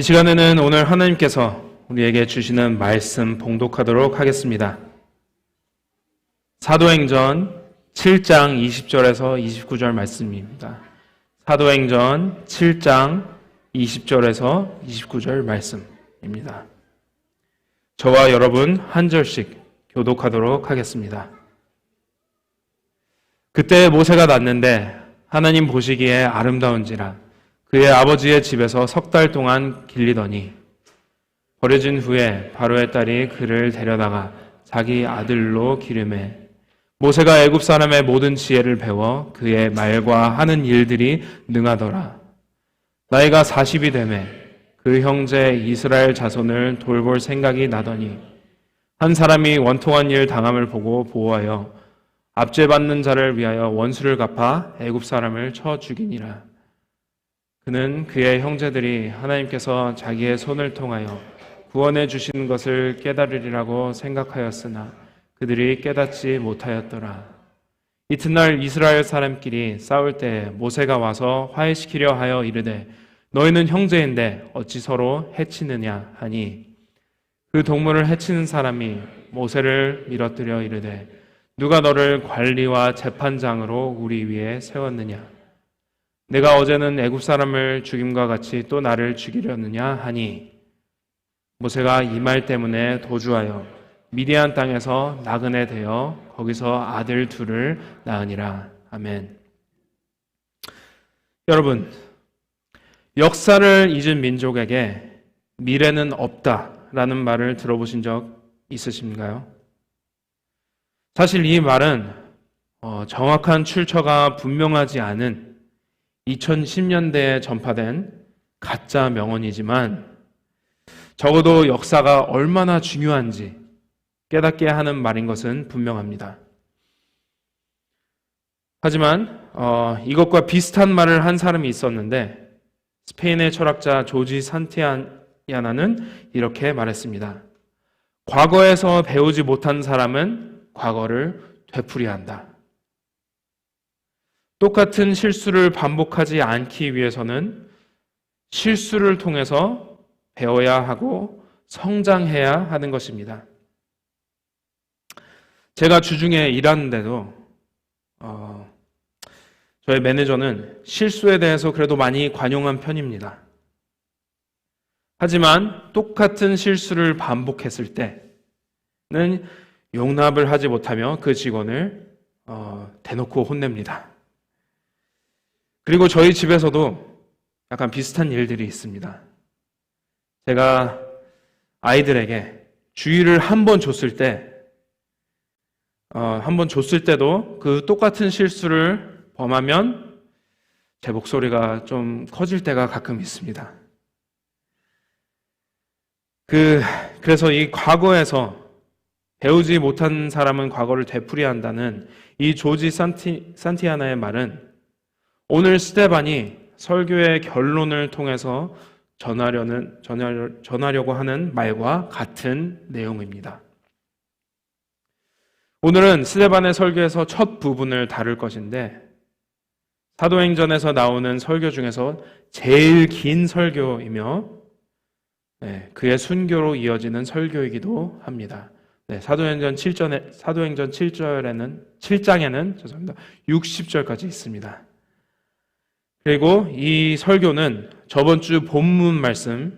시간에는 오늘 하나님께서 우리에게 주시는 말씀 봉독하도록 하겠습니다. 사도행전 7장 20절에서 29절 말씀입니다. 사도행전 7장 20절에서 29절 말씀입니다. 저와 여러분 한 절씩 교독하도록 하겠습니다. 그때 모세가 났는데 하나님 보시기에 아름다운지라 그의 아버지의 집에서 석 달 동안 길리더니 버려진 후에 바로의 딸이 그를 데려다가 자기 아들로 기르매 모세가 애굽 사람의 모든 지혜를 배워 그의 말과 하는 일들이 능하더라. 나이가 40이 되매 그 형제 이스라엘 자손을 돌볼 생각이 나더니 한 사람이 원통한 일 당함을 보고 보호하여 압제받는 자를 위하여 원수를 갚아 애굽 사람을 쳐 죽이니라. 그는 그의 형제들이 하나님께서 자기의 손을 통하여 구원해 주시는 것을 깨달으리라고 생각하였으나 그들이 깨닫지 못하였더라. 이튿날 이스라엘 사람끼리 싸울 때 모세가 와서 화해시키려 하여 이르되 너희는 형제인데 어찌 서로 해치느냐 하니 그 동물을 해치는 사람이 모세를 밀어뜨려 이르되 누가 너를 관리와 재판장으로 우리 위에 세웠느냐 내가 어제는 애굽 사람을 죽임과 같이 또 나를 죽이려느냐 하니 모세가 이 말 때문에 도주하여 미디안 땅에서 나그네 되어 거기서 아들 둘을 낳으니라. 아멘. 여러분, 역사를 잊은 민족에게 미래는 없다라는 말을 들어보신 적 있으신가요? 사실 이 말은 정확한 출처가 분명하지 않은 2010년대에 전파된 가짜 명언이지만 적어도 역사가 얼마나 중요한지 깨닫게 하는 말인 것은 분명합니다. 하지만 이것과 비슷한 말을 한 사람이 있었는데 스페인의 철학자 조지 산티아나는 이렇게 말했습니다. 과거에서 배우지 못한 사람은 과거를 되풀이한다. 똑같은 실수를 반복하지 않기 위해서는 실수를 통해서 배워야 하고 성장해야 하는 것입니다. 제가 주중에 일하는데도 저의 매니저는 실수에 대해서 그래도 많이 관용한 편입니다. 하지만 똑같은 실수를 반복했을 때는 용납을 하지 못하며 그 직원을 대놓고 혼냅니다. 그리고 저희 집에서도 약간 비슷한 일들이 있습니다. 제가 아이들에게 주의를 한 번 줬을 때도 그 똑같은 실수를 범하면 제 목소리가 좀 커질 때가 가끔 있습니다. 그래서 이 과거에서 배우지 못한 사람은 과거를 되풀이한다는 이 조지 산티아나의 말은 오늘 스데반이 설교의 결론을 통해서 전하려고 하는 말과 같은 내용입니다. 오늘은 스데반의 설교에서 첫 부분을 다룰 것인데 사도행전에서 나오는 설교 중에서 제일 긴 설교이며 그의 순교로 이어지는 설교이기도 합니다. 사도행전 7장에는 60절까지 있습니다. 그리고 이 설교는 저번 주 본문 말씀에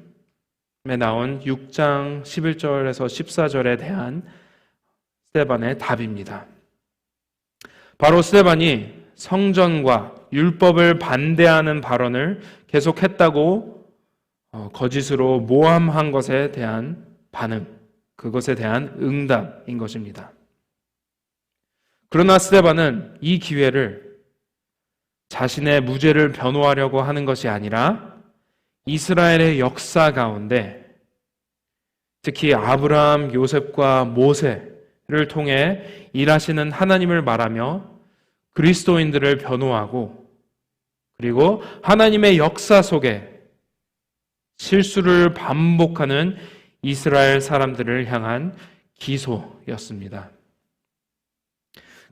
나온 6장 11절에서 14절에 대한 스데반의 답입니다. 바로 스데반이 성전과 율법을 반대하는 발언을 계속했다고 거짓으로 모함한 것에 대한 반응, 그것에 대한 응답인 것입니다. 그러나 스데반은 이 기회를 자신의 무죄를 변호하려고 하는 것이 아니라 이스라엘의 역사 가운데 특히 아브라함, 요셉과 모세를 통해 일하시는 하나님을 말하며 그리스도인들을 변호하고 그리고 하나님의 역사 속에 실수를 반복하는 이스라엘 사람들을 향한 기소였습니다.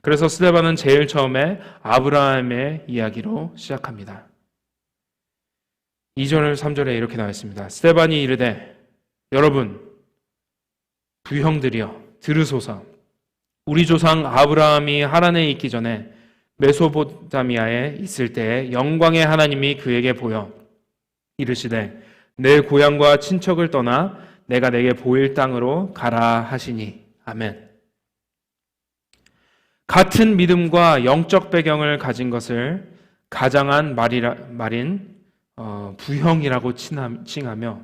그래서 스데반은 제일 처음에 아브라함의 이야기로 시작합니다. 2절, 3절에 이렇게 나와 있습니다. 스데반이 이르되 여러분 부형들이여 들으소서. 우리 조상 아브라함이 하란에 있기 전에 메소포타미아에 있을 때에 영광의 하나님이 그에게 보여 이르시되 내 고향과 친척을 떠나 내가 내게 보일 땅으로 가라 하시니. 아멘. 같은 믿음과 영적 배경을 가진 것을 가장한 말인 부형이라고 칭하며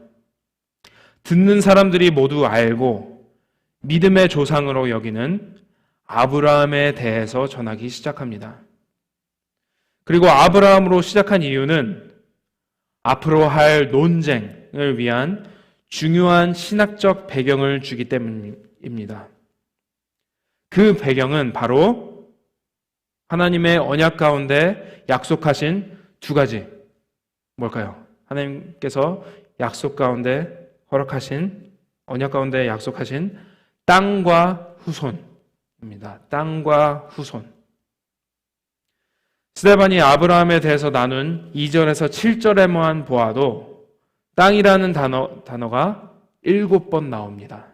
듣는 사람들이 모두 알고 믿음의 조상으로 여기는 아브라함에 대해서 전하기 시작합니다. 그리고 아브라함으로 시작한 이유는 앞으로 할 논쟁을 위한 중요한 신학적 배경을 주기 때문입니다. 그 배경은 바로 하나님의 언약 가운데 약속하신 두 가지. 뭘까요? 하나님께서 약속 가운데 허락하신, 언약 가운데 약속하신 땅과 후손입니다. 땅과 후손. 스데반이 아브라함에 대해서 나눈 2절에서 7절에만 보아도 땅이라는 단어가 7번 나옵니다.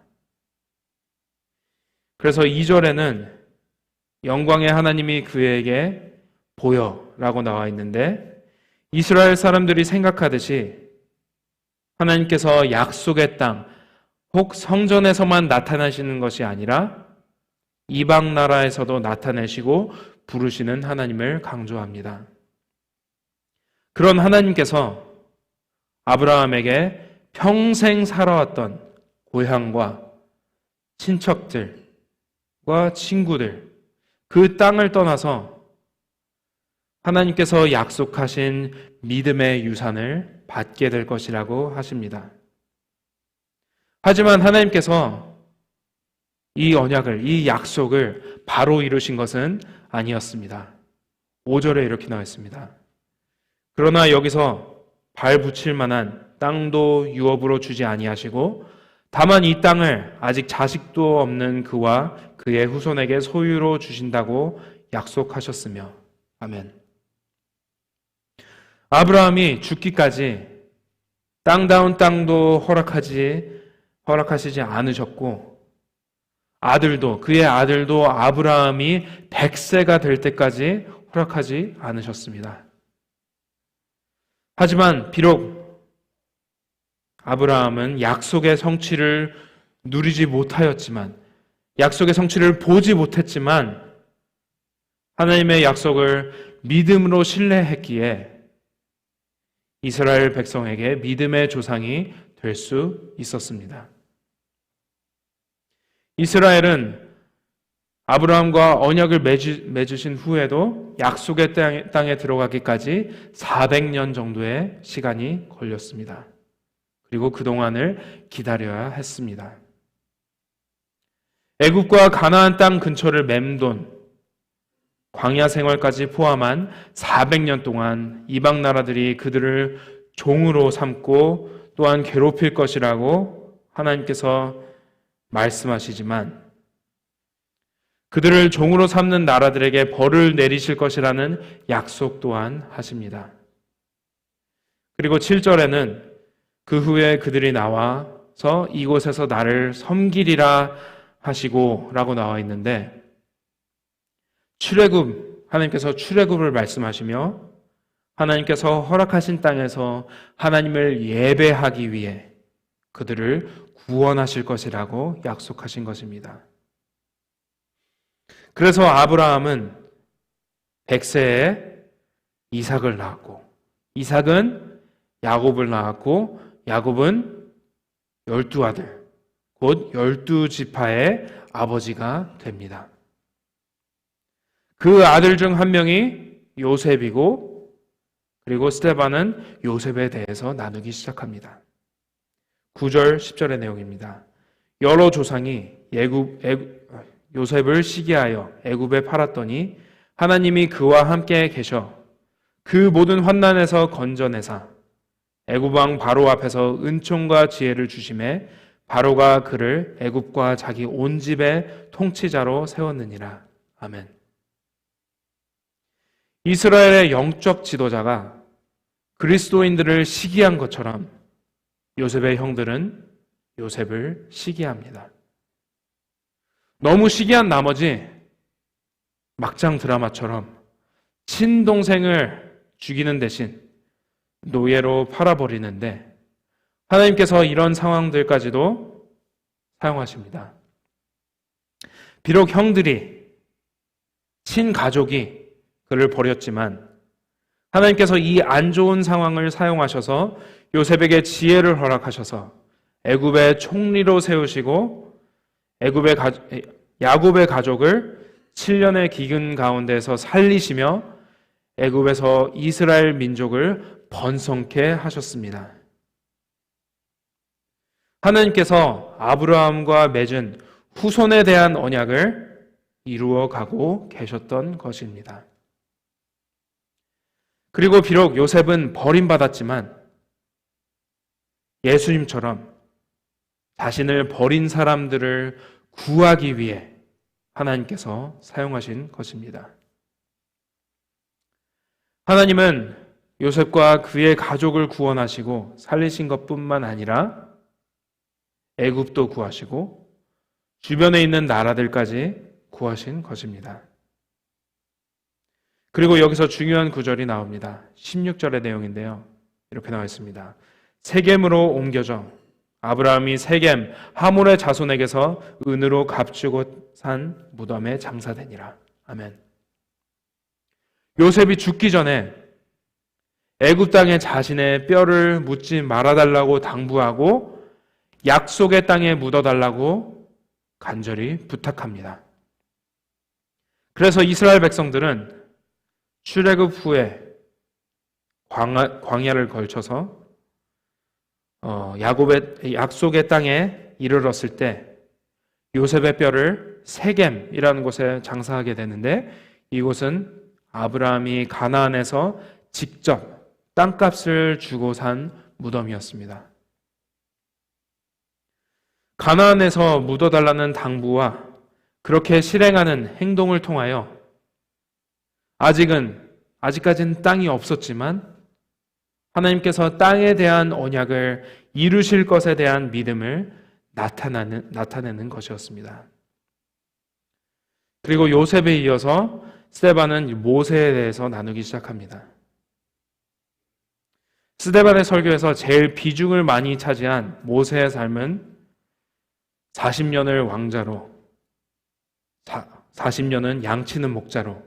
그래서 2절에는 영광의 하나님이 그에게 보여라고 나와 있는데 이스라엘 사람들이 생각하듯이 하나님께서 약속의 땅, 혹 성전에서만 나타나시는 것이 아니라 이방 나라에서도 나타내시고 부르시는 하나님을 강조합니다. 그런 하나님께서 아브라함에게 평생 살아왔던 고향과 친척들과 친구들, 그 땅을 떠나서 하나님께서 약속하신 믿음의 유산을 받게 될 것이라고 하십니다. 하지만 하나님께서 이 언약을, 이 약속을 바로 이루신 것은 아니었습니다. 5절에 이렇게 나와 있습니다. 그러나 여기서 발 붙일 만한 땅도 유업으로 주지 아니하시고 다만 이 땅을 아직 자식도 없는 그와 그의 후손에게 소유로 주신다고 약속하셨으며. 아멘. 아브라함이 죽기까지 땅다운 땅도 허락하시지 않으셨고 그의 아들도 아브라함이 100세가 될 때까지 허락하지 않으셨습니다. 하지만 비록 아브라함은 약속의 성취를 누리지 못하였지만, 약속의 성취를 보지 못했지만 하나님의 약속을 믿음으로 신뢰했기에 이스라엘 백성에게 믿음의 조상이 될 수 있었습니다. 이스라엘은 아브라함과 언약을 맺으신 후에도 약속의 땅에 들어가기까지 400년 정도의 시간이 걸렸습니다. 그리고 그동안을 기다려야 했습니다. 애굽과 가나안 땅 근처를 맴돈 광야 생활까지 포함한 400년 동안 이방 나라들이 그들을 종으로 삼고 또한 괴롭힐 것이라고 하나님께서 말씀하시지만 그들을 종으로 삼는 나라들에게 벌을 내리실 것이라는 약속 또한 하십니다. 그리고 7절에는 그 후에 그들이 나와서 이곳에서 나를 섬기리라 하시고 라고 나와 있는데 하나님께서 출애굽을 말씀하시며 하나님께서 허락하신 땅에서 하나님을 예배하기 위해 그들을 구원하실 것이라고 약속하신 것입니다. 그래서 아브라함은 100세에 이삭을 낳았고 이삭은 야곱을 낳았고 야곱은 12아들, 곧 12지파의 아버지가 됩니다. 그 아들 중 한 명이 요셉이고 그리고 스데반은 요셉에 대해서 나누기 시작합니다. 9절, 10절의 내용입니다. 여러 조상이 요셉을 시기하여 애굽에 팔았더니 하나님이 그와 함께 계셔 그 모든 환난에서 건져내사 애굽 왕 바로 앞에서 은총과 지혜를 주심에 바로가 그를 애굽과 자기 온 집의 통치자로 세웠느니라. 아멘. 이스라엘의 영적 지도자가 그리스도인들을 시기한 것처럼 요셉의 형들은 요셉을 시기합니다. 너무 시기한 나머지 막장 드라마처럼 친동생을 죽이는 대신 노예로 팔아버리는데 하나님께서 이런 상황들까지도 사용하십니다. 비록 형들이, 친가족이 그를 버렸지만 하나님께서 이 안 좋은 상황을 사용하셔서 요셉에게 지혜를 허락하셔서 애굽의 총리로 세우시고 야곱의 가족을 7년의 기근 가운데서 살리시며 애굽에서 이스라엘 민족을 번성케 하셨습니다. 하나님께서 아브라함과 맺은 후손에 대한 언약을 이루어가고 계셨던 것입니다. 그리고 비록 요셉은 버림받았지만 예수님처럼 자신을 버린 사람들을 구하기 위해 하나님께서 사용하신 것입니다. 하나님은 요셉과 그의 가족을 구원하시고 살리신 것뿐만 아니라 애굽도 구하시고 주변에 있는 나라들까지 구하신 것입니다. 그리고 여기서 중요한 구절이 나옵니다. 16절의 내용인데요. 이렇게 나와 있습니다. 세겜으로 옮겨져 아브라함이 세겜 하몰의 자손에게서 은으로 값주고 산 무덤에 장사되니라. 아멘. 요셉이 죽기 전에 애굽 땅에 자신의 뼈를 묻지 말아달라고 당부하고 약속의 땅에 묻어달라고 간절히 부탁합니다. 그래서 이스라엘 백성들은 출애굽 후에 광야를 걸쳐서 야곱의 약속의 땅에 이르렀을 때 요셉의 뼈를 세겜이라는 곳에 장사하게 되는데 이곳은 아브라함이 가나안에서 직접 땅값을 주고 산 무덤이었습니다. 가나안에서 묻어달라는 당부와 그렇게 실행하는 행동을 통하여 아직까지는 땅이 없었지만 하나님께서 땅에 대한 언약을 이루실 것에 대한 믿음을 나타내는 것이었습니다. 그리고 요셉에 이어서 스데반은 모세에 대해서 나누기 시작합니다. 스데반의 설교에서 제일 비중을 많이 차지한 모세의 삶은 40년을 왕자로, 40년은 양치는 목자로,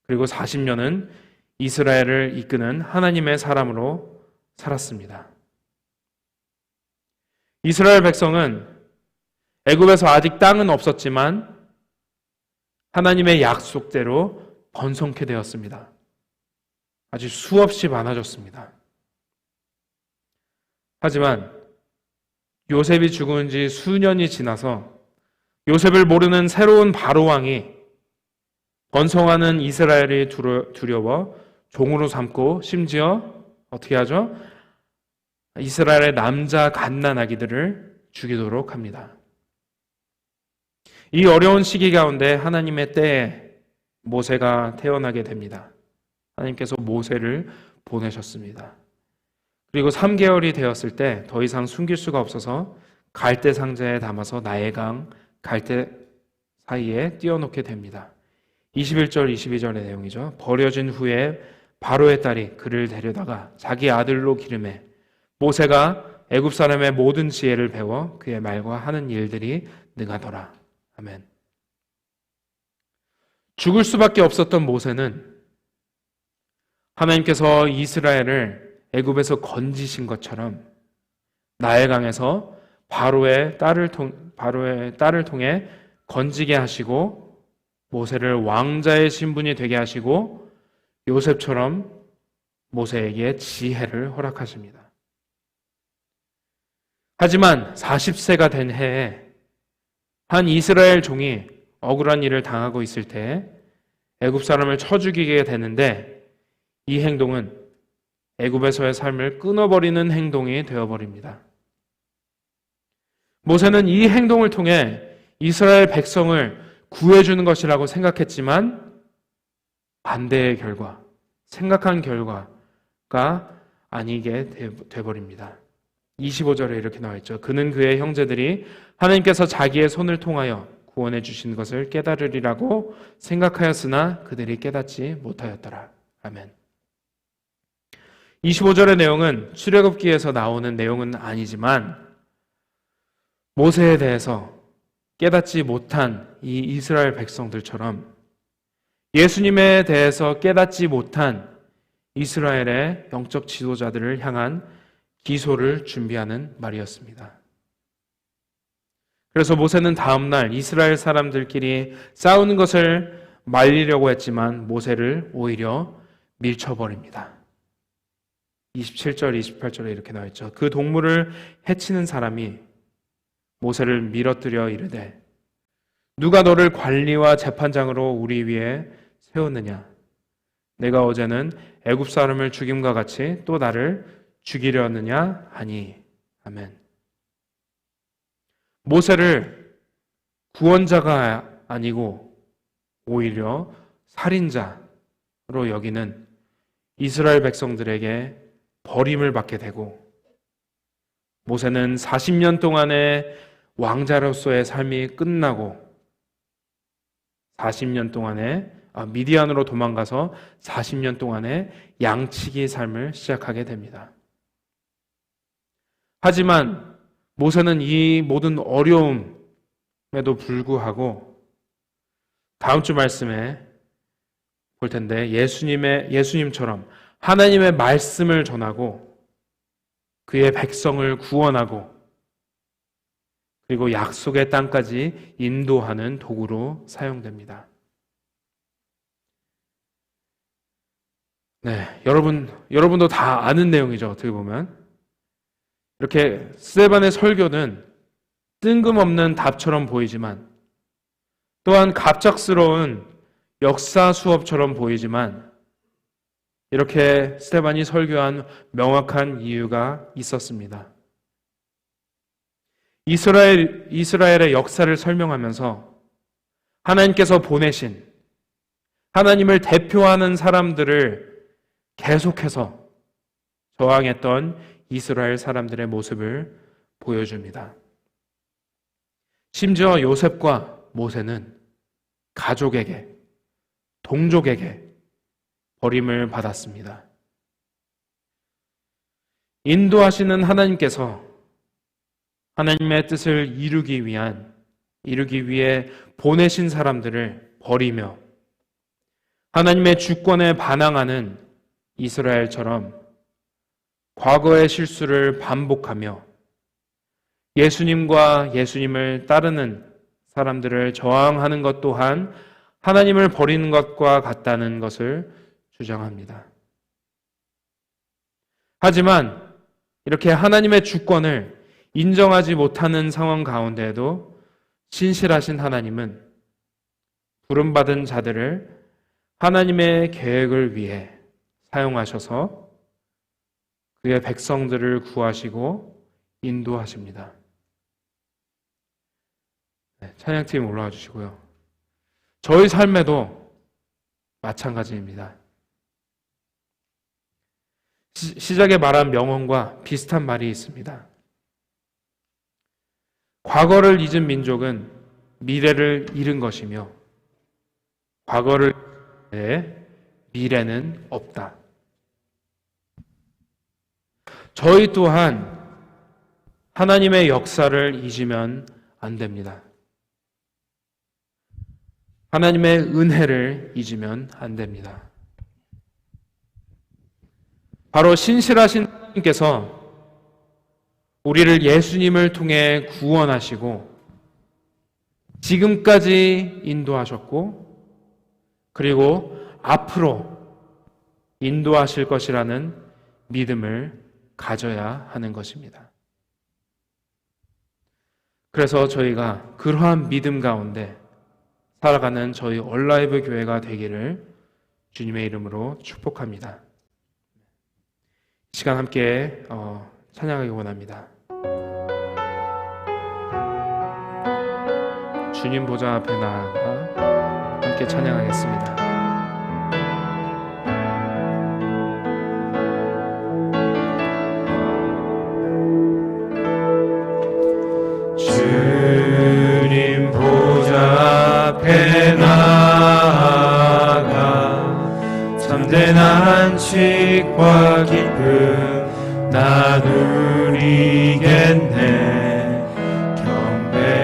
그리고 40년은 이스라엘을 이끄는 하나님의 사람으로 살았습니다. 이스라엘 백성은 애굽에서 아직 땅은 없었지만 하나님의 약속대로 번성케 되었습니다. 아주 수없이 많아졌습니다. 하지만 요셉이 죽은 지 수년이 지나서 요셉을 모르는 새로운 바로왕이 번성하는 이스라엘이 두려워 종으로 삼고 심지어 어떻게 하죠? 이스라엘의 남자 갓난아기들을 죽이도록 합니다. 이 어려운 시기 가운데 하나님의 때에 모세가 태어나게 됩니다. 하나님께서 모세를 보내셨습니다. 그리고 3개월이 되었을 때 더 이상 숨길 수가 없어서 갈대 상자에 담아서 나일강, 갈대 사이에 띄워놓게 됩니다. 21절, 22절의 내용이죠. 버려진 후에 바로의 딸이 그를 데려다가 자기 아들로 기름해 모세가 애굽 사람의 모든 지혜를 배워 그의 말과 하는 일들이 능하더라. 아멘. 죽을 수밖에 없었던 모세는 하나님께서 이스라엘을 애굽에서 건지신 것처럼 나일강에서 바로의 딸을 통해 건지게 하시고 모세를 왕자의 신분이 되게 하시고 요셉처럼 모세에게 지혜를 허락하십니다. 하지만 40세가 된 해에 한 이스라엘 종이 억울한 일을 당하고 있을 때 애굽 사람을 쳐 죽이게 되는데 이 행동은 애굽에서의 삶을 끊어버리는 행동이 되어버립니다. 모세는 이 행동을 통해 이스라엘 백성을 구해주는 것이라고 생각했지만 반대의 결과, 생각한 결과 아니게 돼버립니다. 25절에 이렇게 나와 있죠. 그는 그의 형제들이 하나님께서 자기의 손을 통하여 구원해 주신 것을 깨달으리라고 생각하였으나 그들이 깨닫지 못하였더라. 아멘. 25절의 내용은 출애굽기에서 나오는 내용은 아니지만 모세에 대해서 깨닫지 못한 이 이스라엘 백성들처럼 예수님에 대해서 깨닫지 못한 이스라엘의 영적 지도자들을 향한 기소를 준비하는 말이었습니다. 그래서 모세는 다음 날 이스라엘 사람들끼리 싸우는 것을 말리려고 했지만 모세를 오히려 밀쳐버립니다. 27절, 28절에 이렇게 나와 있죠. 그 동물을 해치는 사람이 모세를 밀어뜨려 이르되 누가 너를 관리와 재판장으로 우리 위에 세웠느냐? 내가 어제는 애굽 사람을 죽임과 같이 또 나를 죽이려느냐 하니. 아멘. 모세를 구원자가 아니고 오히려 살인자로 여기는 이스라엘 백성들에게 버림을 받게 되고 모세는 40년 동안의 왕자로서의 삶이 끝나고 40년 동안의 미디안으로 도망가서 40년 동안의 양치기 삶을 시작하게 됩니다. 하지만 모세는 이 모든 어려움에도 불구하고 다음 주 말씀에 볼 텐데 예수님처럼 하나님의 말씀을 전하고 그의 백성을 구원하고 그리고 약속의 땅까지 인도하는 도구로 사용됩니다. 네, 여러분도 다 아는 내용이죠. 어떻게 보면 이렇게 스데반의 설교는 뜬금없는 답처럼 보이지만 또한 갑작스러운 역사 수업처럼 보이지만 이렇게 스데반이 설교한 명확한 이유가 있었습니다. 이스라엘의 역사를 설명하면서 하나님께서 보내신 하나님을 대표하는 사람들을 계속해서 저항했던 이스라엘 사람들의 모습을 보여줍니다. 심지어 요셉과 모세는 가족에게, 동족에게 버림을 받았습니다. 인도하시는 하나님께서 하나님의 뜻을 이루기 위해 보내신 사람들을 버리며 하나님의 주권에 반항하는 이스라엘처럼 과거의 실수를 반복하며 예수님과 예수님을 따르는 사람들을 저항하는 것 또한 하나님을 버리는 것과 같다는 것을 주장합니다. 하지만 이렇게 하나님의 주권을 인정하지 못하는 상황 가운데에도 신실하신 하나님은 부름받은 자들을 하나님의 계획을 위해 사용하셔서 그의 백성들을 구하시고 인도하십니다. 네, 찬양팀 올라와 주시고요. 저희 삶에도 마찬가지입니다. 시작에 말한 명언과 비슷한 말이 있습니다. 과거를 잊은 민족은 미래를 잃은 것이며 과거를 잃은 미래는 없다. 저희 또한 하나님의 역사를 잊으면 안 됩니다. 하나님의 은혜를 잊으면 안 됩니다. 바로 신실하신 하나님께서 우리를 예수님을 통해 구원하시고 지금까지 인도하셨고 그리고 앞으로 인도하실 것이라는 믿음을 가져야 하는 것입니다. 그래서 저희가 그러한 믿음 가운데 살아가는 저희 얼라이브 교회가 되기를 주님의 이름으로 축복합니다. 이 시간 함께 찬양하기 원합니다. 주님 보좌 앞에 나아가 함께 찬양하겠습니다. 나 누리겠네.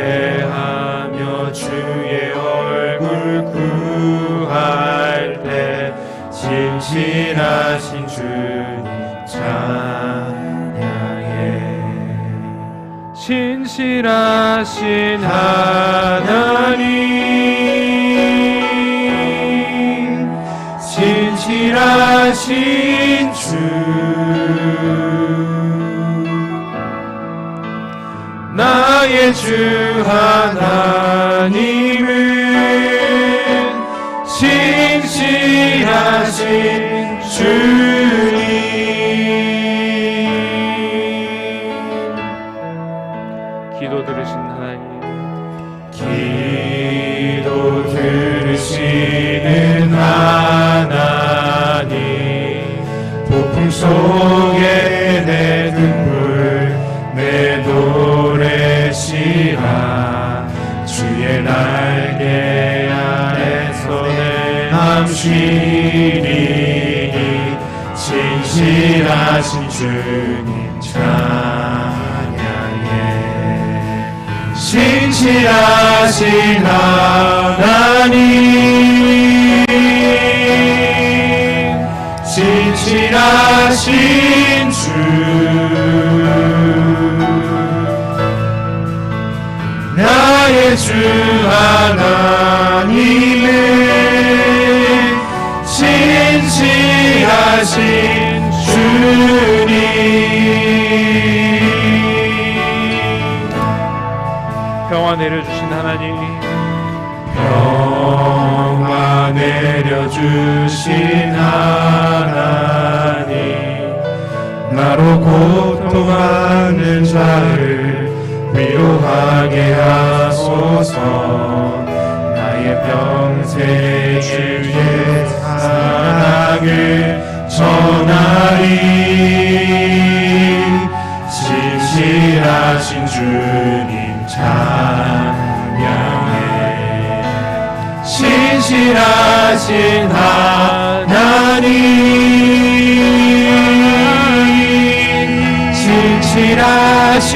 경배하며 주의 얼굴 구할 때 진실하신 주님 찬양해. 신실하신 하나님, 신실하신 주, 나의 주 하나님은 신실하신 주님. 기도 들으신 하나님, 기도 들으시는 하나님, 폭풍 속에 내 등불 내 노래시라. 주의 날개 아래서 내 맘 쉬리니 신실하신 주님 찬양해. 신실하신 하나님, 신실하신 주, 나의 주 하나님은 신실하신 주님. 평화 내려주신 하나님, 평화 내려주신 하나님, 나로 고통하는 자를 위로하게 하소서. 나의 평생 주의 사랑을 전하리. 신실하신 주님 찬양해. 신실하신 하나님, 신실하신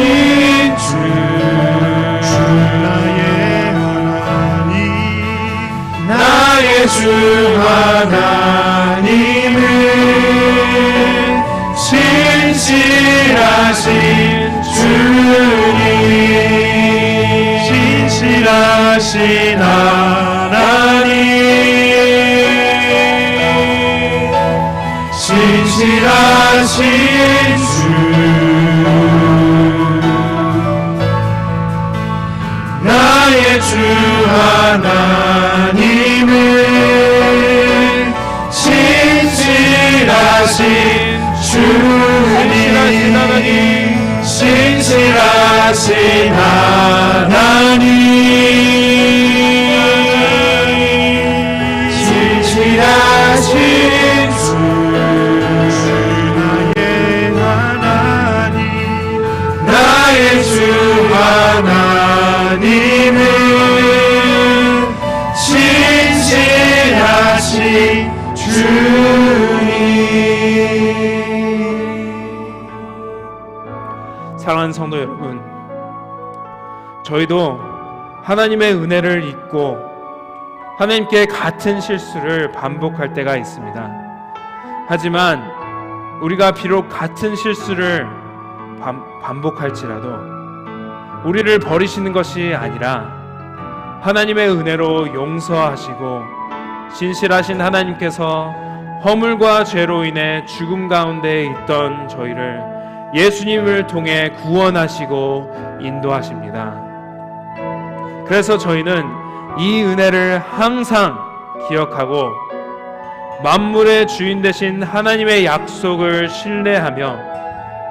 주, 나의 하나님, 나의 주 하나님은 신실하신 주님. 신실하신 하나님, 신실하신 주, 나의 주 하나님은 신실하신 주님. 신실하신 하나님, 신실하신 주, 나의 하나님, 나의 주 하나님은 신실하신 주님. 사랑하는 성도 여러분, 저희도 하나님의 은혜를 잊고 하나님께 같은 실수를 반복할 때가 있습니다. 하지만 우리가 비록 같은 실수를 반복할지라도 우리를 버리시는 것이 아니라 하나님의 은혜로 용서하시고 신실하신 하나님께서 허물과 죄로 인해 죽음 가운데 있던 저희를 예수님을 통해 구원하시고 인도하십니다. 그래서 저희는 이 은혜를 항상 기억하고 만물의 주인 되신 하나님의 약속을 신뢰하며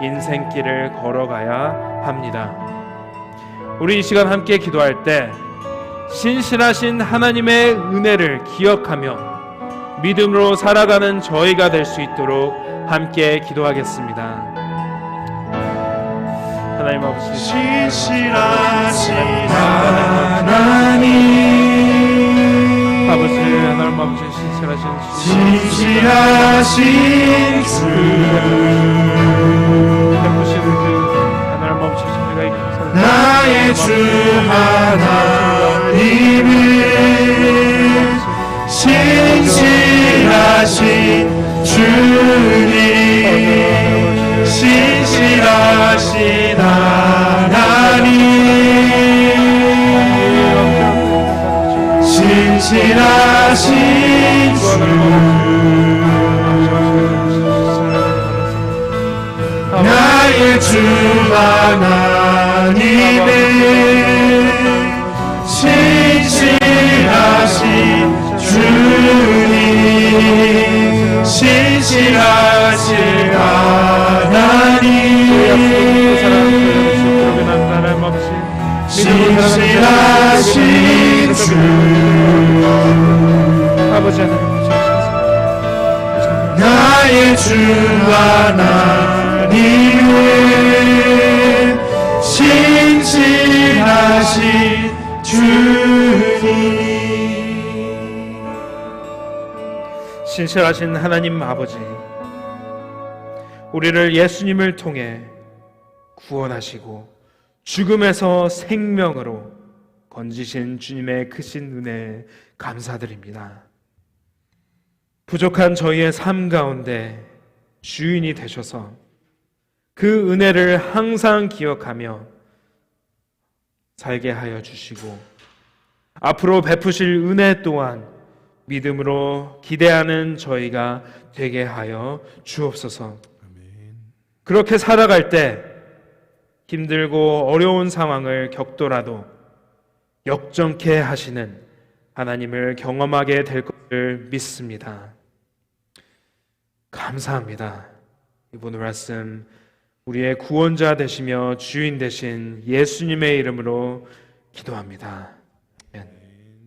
인생길을 걸어가야 합니다. 우리 이 시간 함께 기도할 때 신실하신 하나님의 은혜를 기억하며 믿음으로 살아가는 저희가 될 수 있도록 함께 기도하겠습니다. 하나님 아버지, 신실하신 하나님, 아버지, 하나님 아버지, 신실하신 주, 주 하나님은 신실하신 주님, 신실하신 하나님, 신실하신 주, 나의 주 하나님은 신실하신 주님, 신실하신 하나님, 신실하신 주, 아버지 하나님 나의 주 하나님은 신실하신 주님. 신실하신 하나님 아버지, 우리를 예수님을 통해 구원하시고 죽음에서 생명으로 건지신 주님의 크신 은혜에 감사드립니다. 부족한 저희의 삶 가운데 주인이 되셔서 그 은혜를 항상 기억하며 살게 하여 주시고 앞으로 베푸실 은혜 또한 믿음으로 기대하는 저희가 되게 하여 주옵소서. 그렇게 살아갈 때 힘들고 어려운 상황을 겪더라도 역정케 하시는 하나님을 경험하게 될 것을 믿습니다. 감사합니다. 이번 말씀 우리의 구원자 되시며 주인 되신 예수님의 이름으로 기도합니다.